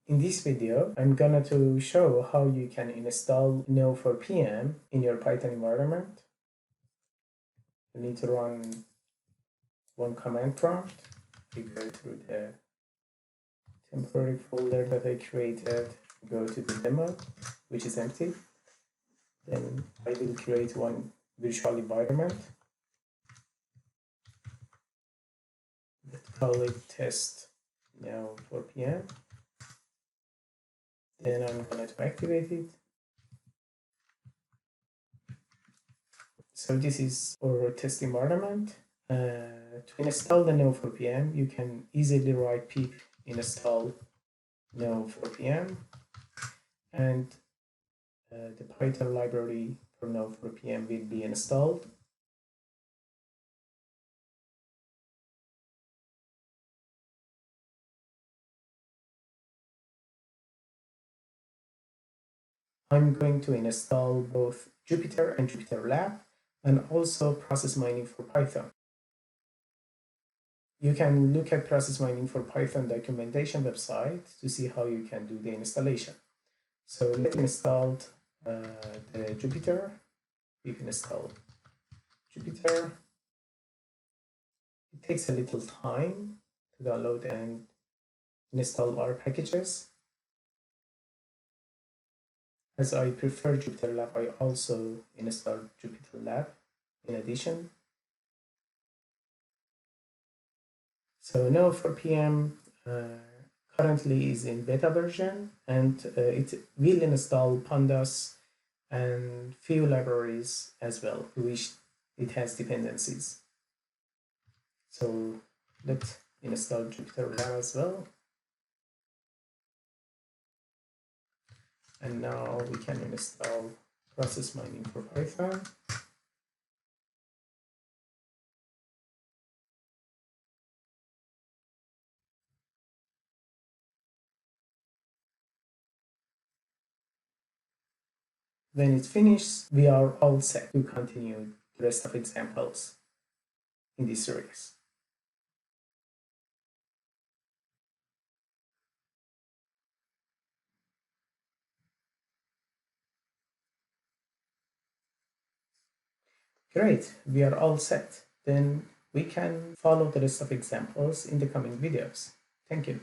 In this video, I'm gonna to show how you can install neo4pm in your Python environment. You need to run one command prompt. You go through the temporary folder that I created, go to the demo, which is empty. Then I will create one virtual environment. Let's call it test neo4pm. Then I'm going to activate it. So this is our test environment. To install the neo4pm, you can easily write pip install neo4pm, and the Python library for neo4pm will be installed. I'm going to install both Jupyter and Jupyter Lab, and also process mining for Python. You can look at process mining for Python documentation website to see how you can do the installation. So let's install the Jupyter. You can install Jupyter. It takes a little time to download and install our packages. As I prefer Jupyter Lab, I also install Jupyter Lab in addition. So neo4pm currently is in beta version, and it will install pandas and few libraries as well, to which it has dependencies. So let's install Jupyter Lab as well. And now we can install process mining for Python. When it's finished, we are all set to continue the rest of examples in this series. Great, we are all set. Then we can follow the rest of examples in the coming videos. Thank you.